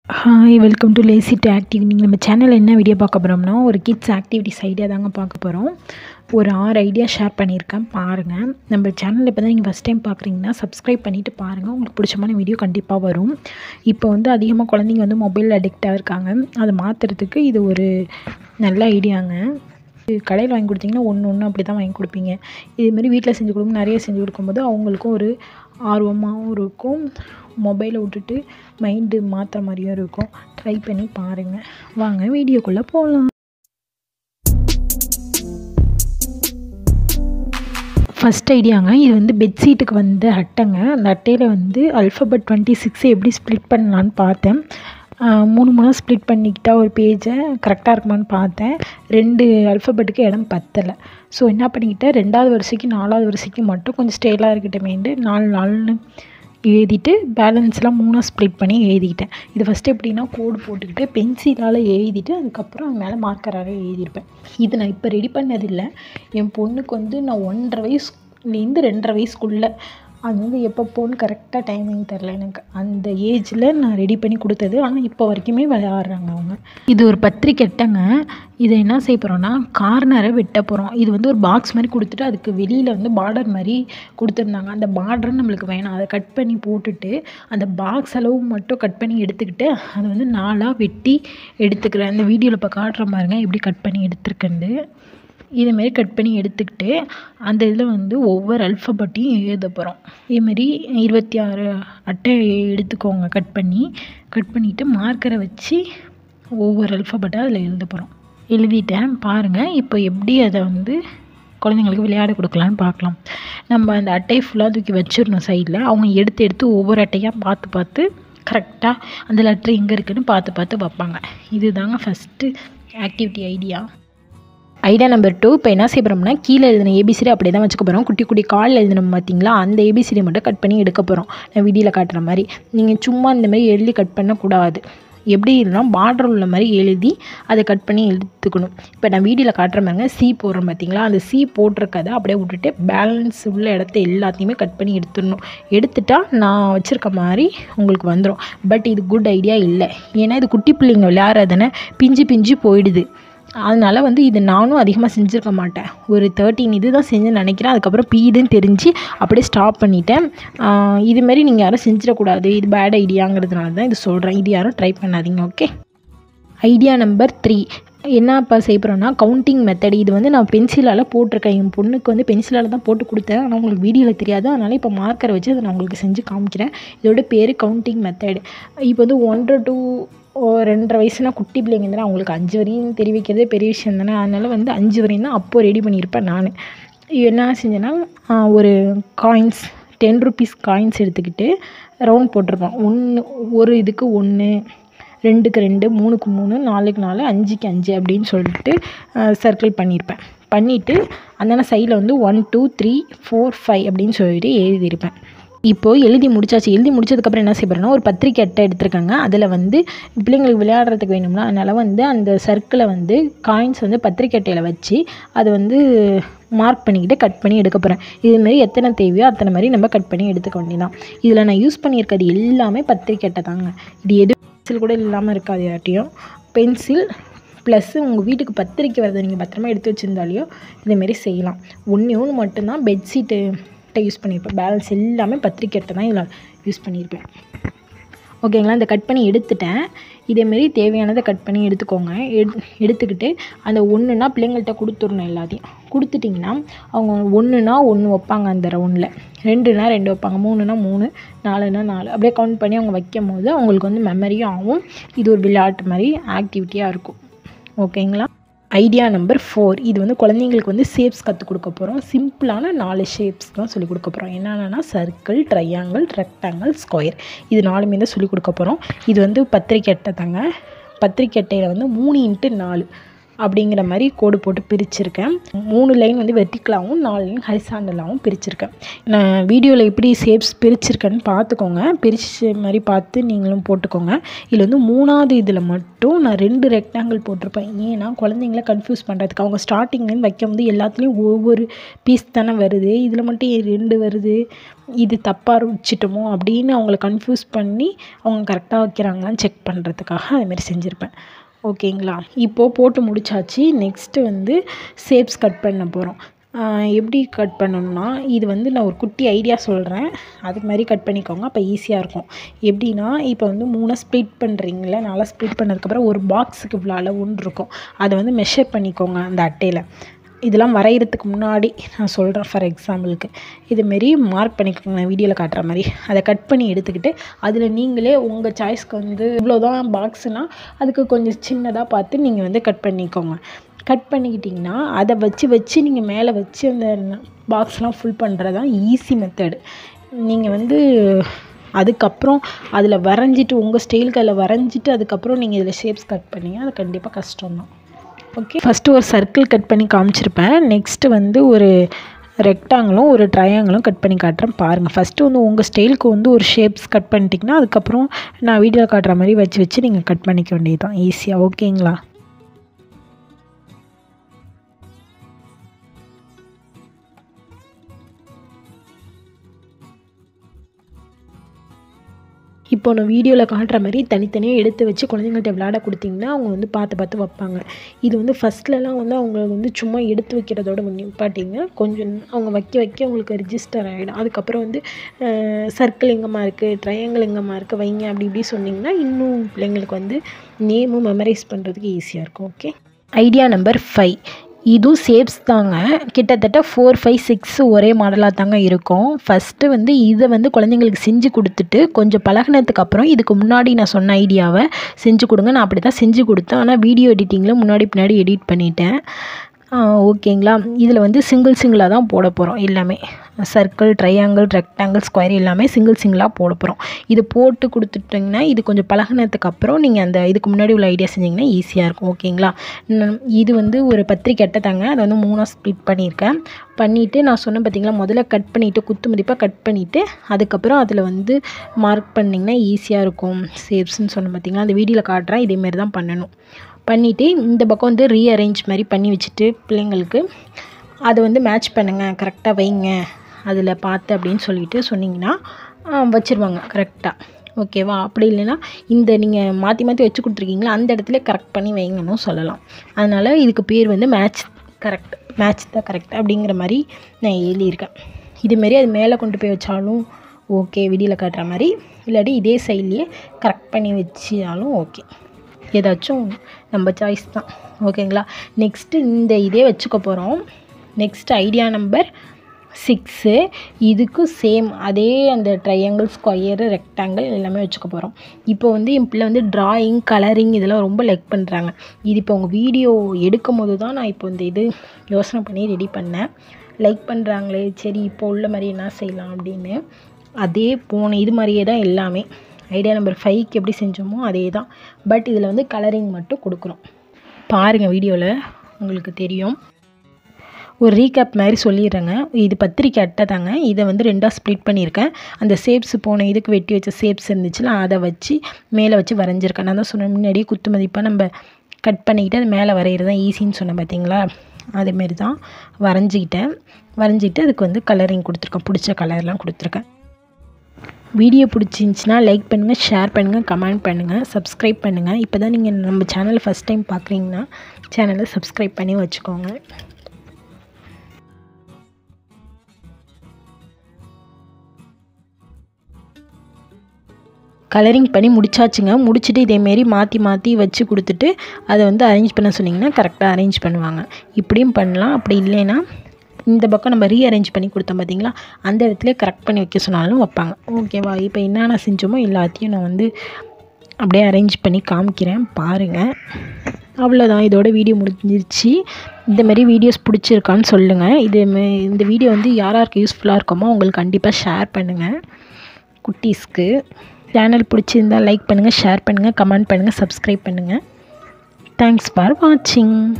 Hi welcome to லேசிட் active. நீங்கள் நம்ம சேனலில் என்ன வீடியோ பார்க்க போகிறோம்னா ஒரு கிட்ஸ் ஆக்டிவிட்டிஸ் ஐடியா தாங்க பார்க்க போகிறோம். ஒரு 6 ஐடியா ஷேர் பண்ணியிருக்கேன், பாருங்கள். நம்ம சேனலில் இப்போ தான் நீங்கள் ஃபஸ்ட் டைம் பார்க்குறீங்கன்னா சப்ஸ்கிரைப் பண்ணிவிட்டு பாருங்கள். உங்களுக்கு பிடிச்சமான வீடியோ கண்டிப்பாக வரும். இப்போ அதிகமாக குழந்தைங்க மொபைல் அடிக்டாக இருக்காங்க. அதை மாற்றுறதுக்கு இது ஒரு நல்ல ஐடியாங்க. கடையில் வாங்கி கொடுத்தீங்கன்னா ஒன்று அப்படி தான் வாங்கி கொடுப்பீங்க. இதுமாரி வீட்டில் செஞ்சு கொடுக்கும், நிறைய செஞ்சு கொடுக்கும்போது அவங்களுக்கும் ஒரு ஆர்வமாகவும் இருக்கும். மொபைலை விட்டுட்டு மைண்டு மாற்றுற மாதிரியும் இருக்கும். ட்ரை பண்ணி பாருங்கள். வாங்க வீடியோக்குள்ளே போகலாம். ஃபஸ்ட் ஐடியாங்க, இது பெட்ஷீட்டுக்கு அட்டைங்க. அந்த அட்டையில் அல்ஃபபெட் 26 எப்படி ஸ்ப்ளிட் பண்ணலான்னு பார்த்தேன். 3 ஸ்ப்ளிட் பண்ணிக்கிட்டா ஒரு பேஜை கரெக்டாக இருக்குமான்னு பார்த்தேன். 2 அல்ஃபபெட்டுக்கு இடம் பத்தலை. ஸோ என்ன பண்ணிக்கிட்டேன், 2வது வரிசைக்கு 4வது வரிசைக்கு மட்டும் கொஞ்சம் ஸ்டைலாக இருக்கட்டுமேன்ட்டு 4 எழுதிட்டு பேலன்ஸ்லாம் 3 ஸ்ப்ளிட் பண்ணி எழுதிக்கிட்டேன். இது ஃபஸ்ட்டு எப்படின்னா கோடு போட்டுக்கிட்டு பென்சிலால் எழுதிட்டு அதுக்கப்புறம் அது மேலே மார்க்கரால் எழுதியிருப்பேன். இது நான் இப்போ ரெடி பண்ணதில்லை. என் பொண்ணுக்கு நான் 1.5 வயசுலேருந்து 2.5 வயசுக்குள்ளே, அது எப்போன்னு கரெக்டாக டைமிங் தெரில எனக்கு. அந்த ஏஜில் நான் ரெடி பண்ணி கொடுத்தது. ஆனால் இப்போ வரைக்குமே விளையாடுறாங்க அவங்க. இது ஒரு பத்திரிக்கை அட்டைங்க. இதை என்ன செய்ய போகிறோன்னா கார்னரை வெட்ட போகிறோம். இது ஒரு பாக்ஸ் மாதிரி கொடுத்துட்டு அதுக்கு வெளியில் பார்டர் மாதிரி கொடுத்துருந்தாங்க. அந்த பார்டர் நம்மளுக்கு வேணாம். அதை கட் பண்ணி போட்டுட்டு அந்த பாக்ஸ் அளவு மட்டும் கட் பண்ணி எடுத்துக்கிட்டு அதை 4ஆக வெட்டி எடுத்துக்கிறேன். அந்த வீடியோவில் இப்போ காட்டுற பாருங்க எப்படி கட் பண்ணி எடுத்துருக்கேன்னு. இதுமாரி கட் பண்ணி எடுத்துக்கிட்டு அந்த இதில் ஒவ்வொரு அல்ஃபபெட்டையும் எழுத போகிறோம். இதுமாரி 26 அட்டை எடுத்துக்கோங்க. கட் பண்ணிவிட்டு மார்க்கரை வச்சு ஒவ்வொரு அல்ஃபபெட்டாக அதில் எழுத போகிறோம். எழுதிட்டேன் பாருங்கள். இப்போ எப்படி அதை குழந்தைங்களுக்கு விளையாட கொடுக்கலான்னு பார்க்கலாம். நம்ம அந்த அட்டையை ஃபுல்லாக தூக்கி வச்சிடணும் சைடில். அவங்க எடுத்து ஒவ்வொரு அட்டையாக பார்த்து கரெக்டாக அந்த லெட்ரு எங்கே இருக்குதுன்னு பார்த்து வைப்பாங்க. இதுதாங்க first activity idea. Idea number 2, இப்போ என்ன செய்ய போகிறோம்னா கீழே எழுதின ஏபிசிடி அப்படியே தான் வச்சுக்க போகிறோம். குட்டி கால் எழுதினோம் பார்த்தீங்களா, அந்த ஏபிசிடி மட்டும் கட் பண்ணி எடுக்க போகிறோம். நான் வீடியோவில் காட்டுற மாதிரி. நீங்கள் சும்மா இந்த மாதிரி எழுதி கட் பண்ணக்கூடாது. எப்படி இல்லைனா பார்டர் உள்ள மாதிரி எழுதி அதை கட் பண்ணி எடுத்துக்கணும். இப்போ நான் வீடியோவில் காட்டுற மாதிரிங்க சி போடுறோம் பார்த்தீங்களா, அந்த சி போட்டிருக்கதை அப்படியே விட்டுட்டு பேலன்ஸ் உள்ள இடத்த எல்லாத்தையுமே கட் பண்ணி எடுத்துடணும். எடுத்துட்டா நான் வச்சுருக்க மாதிரி உங்களுக்கு வந்துடும். பட் இது குட் ஐடியா இல்லை. ஏன்னா இது குட்டி பிள்ளைங்க விளையாடுறதுன்னு பிஞ்சு போயிடுது. அதனால் இது நானும் அதிகமாக செஞ்சுருக்க மாட்டேன். ஒரு 13 இது தான் செஞ்சேன்னு நினைக்கிறேன். அதுக்கப்புறம் பீடுன்னு தெரிஞ்சு அப்படியே ஸ்டாப் பண்ணிட்டேன். இதுமாரி நீங்கள் யாரும் செஞ்சிடக்கூடாது. இது பேட் ஐடியாங்கிறதுனால தான் இது சொல்கிறேன். இது யாரும் ட்ரை பண்ணாதீங்க, ஓகே. ஐடியா நம்பர் 3, என்னப்பா செய்ய போகிறோன்னா கவுண்டிங் மெத்தட். இது நான் பென்சிலால் போட்டிருக்கேன். என் பொண்ணுக்கு பென்சிலால் தான் போட்டு கொடுத்தேன். ஆனால் உங்களுக்கு வீடியோவில் தெரியாது. அதனால் இப்போ மார்க்கரை வச்சு அதை நான் உங்களுக்கு செஞ்சு காமிக்கிறேன். இதோட பேர் கவுண்டிங் மெத்தட். இப்போ 1 to 2.5 வயசுனா குட்டி பிள்ளைங்க தானே, அவங்களுக்கு 5 வரையும் தெரிய வைக்கிறதே பெரிய விஷயம் தானே. அதனால் 5 வரையும் தான் அப்போது ரெடி பண்ணியிருப்பேன் நான். என்ன செஞ்சேன்னா ஒரு காயின்ஸ் 10 rupees காயின்ஸ் எடுத்துக்கிட்டு ரவுண்ட் போட்டிருப்பேன். ஒரு இதுக்கு 1, 2க்கு 2, 3க்கு 3, 4க்கு 4, 5க்கு 5 அப்படின்னு சொல்லிட்டு சர்க்கிள் பண்ணியிருப்பேன். பண்ணிவிட்டு அந்த சைடில் 1 2 3 4 5 அப்படின்னு சொல்லிட்டு எழுதியிருப்பேன். இப்போது எழுதி முடிச்சாச்சு. எழுதி முடிச்சதுக்கப்புறம் என்ன செய்ய போகிறேன்னா ஒரு பத்திரிக்கை அட்டை எடுத்துருக்காங்க. அதில் பிள்ளைங்களுக்கு விளையாடுறதுக்கு வேணும்னா அதனால் அந்த சர்க்கிளை காயின்ஸ் பத்திரிக்கை அட்டையில் வச்சு அதை மார்க் பண்ணிக்கிட்டு கட் பண்ணி எடுக்க போகிறேன். இதுமாரி எத்தனை தேவையோ அத்தனை மாதிரி நம்ம கட் பண்ணி எடுத்துக்க வேண்டியதான். இதில் நான் யூஸ் பண்ணியிருக்கிறது எல்லாமே பத்திரிக்கை அட்டை தாங்க. இது எது பென்சில் கூட இல்லாமல் இருக்காது. யார்ட்டையும் பென்சில் ப்ளஸ்ஸு உங்கள் வீட்டுக்கு பத்திரிக்கை வரதை நீங்கள் பத்திரமா எடுத்து வச்சுருந்தாலையோ இதேமாரி செய்யலாம். ஒன்று மட்டும்தான் பெட்ஷீட்டு யூஸ் பண்ணியிருப்பேன். பேலன்ஸ் எல்லாமே பத்திரிக்கை அட்டை தான் இதில் யூஸ் பண்ணியிருப்பேன். ஓகேங்களா, இந்த கட் பண்ணி எடுத்துட்டேன். இதேமாரி தேவையானதை கட் பண்ணி எடுத்துக்கோங்க. எடுத்துக்கிட்டு அந்த 1னா பிள்ளைங்கள்ட்ட கொடுத்துடணும். எல்லாத்தையும் கொடுத்துட்டிங்கன்னா அவங்க 1னா 1 வைப்பாங்க அந்த ரவுண்டில், 2னா 2 வைப்பாங்க, 3னா 3, 4னா 4 அப்படியே கவுண்ட் பண்ணி அவங்க வைக்கும் போது அவங்களுக்கு மெமரியும் ஆகும். இது ஒரு விளையாட்டு மாதிரி ஆக்டிவிட்டியாக இருக்கும். ஓகேங்களா. ஐடியா நம்பர் 4, இது குழந்தைங்களுக்கு ஷேப்ஸ் கற்றுக் கொடுக்க போகிறோம். சிம்பிளான 4 ஷேப்ஸ் தான் சொல்லிக் கொடுக்க போகிறோம். என்னென்னா சர்க்கிள், ட்ரையாங்கிள், ரெக்டாங்கிள், ஸ்கொயர். இது 4மே தான் சொல்லிக் கொடுக்க போகிறோம். இது பத்திரிக்கை அட்டை தாங்க. பத்திரிக்கை அட்டையில் 3 x 4 அப்படிங்கிற மாதிரி கோடு போட்டு பிரிச்சிருக்கேன். 3 லைன் வந்து வெர்டிக்கலாகவும் 4 லைன் ஹரிசாண்டலாகவும் பிரிச்சிருக்கேன். நான் வீடியோவில் எப்படி ஷேப்ஸ் பிரிச்சிருக்கேன்னு பார்த்துக்கோங்க. பிரிச்ச மாதிரி பார்த்து நீங்களும் போட்டுக்கோங்க. இதில் வந்து 3வது இதில் மட்டும் நான் 2 ரெக்டாங்கிள் போட்டிருப்பேன். ஏன்னா குழந்தைங்கள கன்ஃபியூஸ் பண்ணுறதுக்கு. அவங்க ஸ்டார்டிங்லேருந்து வைக்கும்போது எல்லாத்துலேயும் ஒவ்வொரு பீஸ் தானே வருது, இதில் மட்டும் 2 வருது, இது தப்பாக வச்சுட்டோமோ அப்படின்னு அவங்கள கன்ஃபியூஸ் பண்ணி அவங்க கரெக்டாக வைக்கிறாங்களான்னு செக் பண்ணுறதுக்காக அதுமாரி செஞ்சுருப்பேன். ஓகேங்களா? இப்போது போட்டு முடிச்சாச்சு. நெக்ஸ்ட்டு வந்து ஷேப்ஸ் கட் பண்ண போகிறோம். எப்படி கட் பண்ணணும்னா, இது வந்து நான் ஒரு குட்டி ஐடியா சொல்கிறேன், அதுக்கு மாதிரி கட் பண்ணிக்கோங்க, அப்போ ஈஸியாக இருக்கும். எப்படின்னா, இப்போ வந்து 3 ஸ்ப்ளிட் பண்ணுறீங்களே, 4 ஸ்ப்ளிட் பண்ணதுக்கப்புறம் ஒரு பாக்ஸுக்கு இவ்வளோ அளவுன்னு இருக்கும், அதை வந்து மெஷர் பண்ணிக்கோங்க அந்த அட்டையில். இதெல்லாம் வரைகிறதுக்கு முன்னாடி நான் சொல்கிறேன். ஃபார் எக்ஸாம்பிளுக்கு இதுமாரி மார்க் பண்ணிக்கோங்க, நான் வீடியோவில் காட்டுற மாதிரி. அதை கட் பண்ணி எடுத்துக்கிட்டு அதில் நீங்களே உங்கள் சாய்ஸ்க்கு வந்து இவ்வளோதான் பாக்ஸுனால் அதுக்கு கொஞ்சம் சின்னதாக பார்த்து நீங்கள் வந்து கட் பண்ணிக்கோங்க. கட் பண்ணிக்கிட்டிங்கன்னா அதை வச்சு நீங்கள் மேலே வச்சு அந்த பாக்ஸ்லாம் ஃபுல் பண்ணுறது தான் ஈஸி மெத்தடு. நீங்கள் வந்து அதுக்கப்புறம் அதில் வரைஞ்சிட்டு உங்கள் ஸ்டைலுக்கு அதில் வரைஞ்சிட்டு அதுக்கப்புறம் நீங்கள் இதில் ஷேப்ஸ் கட் பண்ணிங்க, அது கண்டிப்பாக கஷ்டம்தான். ஓகே, ஃபஸ்ட்டு ஒரு சர்க்கிள் கட் பண்ணி காமிச்சிருப்பேன். நெக்ஸ்ட்டு வந்து ஒரு ரெக்டாங்கிளும் ஒரு ட்ரையாங்கிளும் கட் பண்ணி காட்டுறேன் பாருங்கள். ஃபஸ்ட்டு வந்து உங்கள் ஸ்டைலுக்கு வந்து ஒரு ஷேப்ஸ் கட் பண்ணிட்டிங்கன்னா அதுக்கப்புறம் நான் வீடியோவில் காட்டுற மாதிரி வச்சு நீங்கள் கட் பண்ணிக்க வேண்டியது தான் ஈஸியாக. ஓகேங்களா? இப்போ நான் வீடியோவில் காட்டுற மாதிரி தனித்தனியாக எடுத்து வச்சு குழந்தைங்கள்ட்ட விளையாட கொடுத்திங்கன்னா அவங்க வந்து பார்த்து வைப்பாங்க. இது வந்து ஃபஸ்ட்லலாம் வந்து அவங்க வந்து சும்மா எடுத்து வைக்கிறதோட நிப்பாட்டிங்க, கொஞ்சம் அவங்க வைக்க அவங்களுக்கு ரிஜிஸ்டர் ஆகிடும். அதுக்கப்புறம் வந்து சர்க்கிள் எங்கேம்மா இருக்குது, ட்ரையாங்கிள் எங்கேம்மா இருக்குது வைங்க அப்படி இப்படி சொன்னிங்கன்னா இன்னும் பிள்ளைங்களுக்கு வந்து நேமும் மெமரைஸ் பண்ணுறதுக்கு ஈஸியாக இருக்கும். Okay, idea number 5. இதுவும் ஷேப்ஸ் தாங்க. கிட்டத்தட்ட 4, 5, 6 ஒரே மாடலாக தாங்க இருக்கும். ஃபஸ்ட்டு வந்து இதை வந்து குழந்தைங்களுக்கு செஞ்சு கொடுத்துட்டு கொஞ்சம் பழகினதுக்கு அப்புறம் இதுக்கு முன்னாடி நான் சொன்ன ஐடியாவை செஞ்சு கொடுங்க. நான் அப்படி தான் செஞ்சு கொடுத்தேன், ஆனால் வீடியோ எடிட்டிங்கில் முன்னாடி பின்னாடி எடிட் பண்ணிட்டேன். ஓகேங்களா? இதில் வந்து சிங்கிளாக தான் போட போகிறோம். எல்லாமே சர்க்கிள், ட்ரையாங்கிள், ரெக்டாங்கிள், ஸ்கொயர் எல்லாமே சிங்கிளாக போட போகிறோம். இது போட்டு கொடுத்துட்டிங்கன்னா இது கொஞ்சம் பழகினதுக்கப்புறம் நீங்கள் அந்த இதுக்கு முன்னாடி உள்ள ஐடியா செஞ்சிங்கன்னா ஈஸியாக இருக்கும். ஓகேங்களா? இது வந்து ஒரு பத்திரிக்கை அட்டை தாங்க. அதை வந்து 3ஆக ஸ்ப்ளிட் பண்ணியிருக்கேன். பண்ணிவிட்டு நான் சொன்னேன் பார்த்தீங்களா, முதல்ல கட் பண்ணிவிட்டு குத்து மதிப்பாக கட் பண்ணிவிட்டு அதுக்கப்புறம் அதில் வந்து மார்க் பண்ணிங்கன்னா ஈஸியாக இருக்கும் ஷேப்ஸ்ன்னு சொன்னேன் பார்த்தீங்களா. அந்த வீடியோவில் காட்டுறேன், இதேமாரி தான் பண்ணணும். பண்ணிவிட்டு இந்த பக்கம் வந்து ரீஅரேஞ்ச் மாதிரி பண்ணி வச்சுட்டு பிள்ளைங்களுக்கு அதை வந்து மேட்ச் பண்ணுங்கள், கரெக்டாக வைங்க அதில் பார்த்து அப்படின்னு சொல்லிட்டு சொன்னிங்கன்னா வச்சுருவாங்க கரெக்டாக. ஓகேவா? அப்படி இல்லைன்னா இந்த நீங்கள் மாற்றி வச்சு கொடுத்துருக்கீங்களா அந்த இடத்துல கரெக்ட் பண்ணி வைங்கன்னு சொல்லலாம். அதனால் இதுக்கு பேர் வந்து மேட்ச் தான் கரெக்ட் அப்படிங்கிற மாதிரி நான் எழுதியிருக்கேன். இதுமாரி அது மேலே கொண்டு போய் வச்சாலும் ஓகே, வீடியோவில் காட்டுற மாதிரி, இல்லாட்டி இதே சைட்லேயே கரெக்ட் பண்ணி வச்சாலும் ஓகே, ஏதாச்சும் நம்ம சாய்ஸ் தான். ஓகேங்களா? நெக்ஸ்ட்டு இந்த இதே வச்சுக்க போகிறோம். Next idea number 6. இதுக்கும் சேம் அதே அந்த ட்ரையாங்கிள், ஸ்கொயரு, ரெக்டாங்கிள் எல்லாமே வச்சுக்க போகிறோம். இப்போ வந்து என் பிள்ளை வந்து ட்ராயிங், கலரிங் இதெல்லாம் ரொம்ப லைக் பண்ணுறாங்க. இது இப்போ உங்கள் வீடியோ எடுக்கும் போது தான் நான் இப்போ இந்த இது யோசனை பண்ணி ரெடி பண்ணேன். லைக் பண்ணுறாங்களே, சரி இப்போ உள்ள மாதிரி என்ன செய்யலாம் அப்படின்னு. அதே இது மாதிரியே தான் எல்லாமே. ஐடியா நம்பர் 5க்கு எப்படி செஞ்சோமோ அதே தான், பட் இதில் வந்து கலரிங் மட்டும் கொடுக்குறோம். பாருங்கள், வீடியோவில் உங்களுக்கு தெரியும். ஒரு ரீகேப் மாதிரி சொல்லிடுறேங்க. இது பத்திரிக்கை அட்டை தாங்க. இதை வந்து 2ஆக ஸ்ப்ளிட் பண்ணியிருக்கேன். அந்த ஷேப்ஸ் இதுக்கு வெட்டி வச்ச ஷேப்ஸ் இருந்துச்சுன்னா அதை வச்சு மேலே வச்சு வரைஞ்சிருக்கேன். நான் தான் சொன்னேன் முன்னாடியே குத்து மதிப்பாக நம்ம கட் பண்ணிக்கிட்டு அது மேலே வரைகிறது தான் ஈஸின்னு சொன்னேன் பார்த்தீங்களா. அதேமாரி தான் வரைஞ்சிக்கிட்டு அதுக்கு வந்து கலரிங் கொடுத்துருக்கேன், பிடிச்ச கலர்லாம் கொடுத்துருக்கேன். வீடியோ பிடிச்சிருந்துச்சின்னா லைக் பண்ணுங்கள், ஷேர் பண்ணுங்கள், கமெண்ட் பண்ணுங்கள், சப்ஸ்கிரைப் பண்ணுங்கள். இப்போ தான் நீங்கள் நம்ம சேனலை ஃபஸ்ட் டைம் பார்க்குறீங்கன்னா சேனலை சப்ஸ்கிரைப் பண்ணி வச்சுக்கோங்க. கலரிங் பண்ணி முடிச்சாச்சுங்க. முடிச்சுட்டு இதேமாரி மாற்றி வச்சு கொடுத்துட்டு அதை வந்து அரேஞ்ச் பண்ண சொன்னிங்கன்னா கரெக்டாக அரேஞ்ச் பண்ணுவாங்க. இப்படியும் பண்ணலாம். அப்படி இல்லைன்னா இந்த பக்கம் நம்ம ரீஅரேஞ்ச் பண்ணி கொடுத்தோம் பார்த்தீங்களா, அந்த இடத்துல கரெக்ட் பண்ணி வைக்க சொன்னாலும் வைப்பாங்க. ஓகேவா? இப்போ என்னென்ன செஞ்சோமோ எல்லாத்தையும் நான் வந்து அப்படியே அரேஞ்ச் பண்ணி காமிக்கிறேன் பாருங்கள். அவ்வளோதான், இதோட வீடியோ முடிஞ்சிருச்சு. இந்தமாரி வீடியோஸ் பிடிச்சிருக்கான்னு சொல்லுங்கள். இந்த வீடியோ வந்து யாருக்கு யூஸ்ஃபுல்லாக இருக்குமோ உங்களுக்கு கண்டிப்பாக ஷேர் பண்ணுங்கள். குட்டீஸ்க்கு சேனல் பிடிச்சிருந்தால் லைக் பண்ணுங்கள், ஷேர் பண்ணுங்கள், கமெண்ட் பண்ணுங்கள், சப்ஸ்கிரைப் பண்ணுங்கள். தேங்க்ஸ் ஃபார் வாட்சிங்.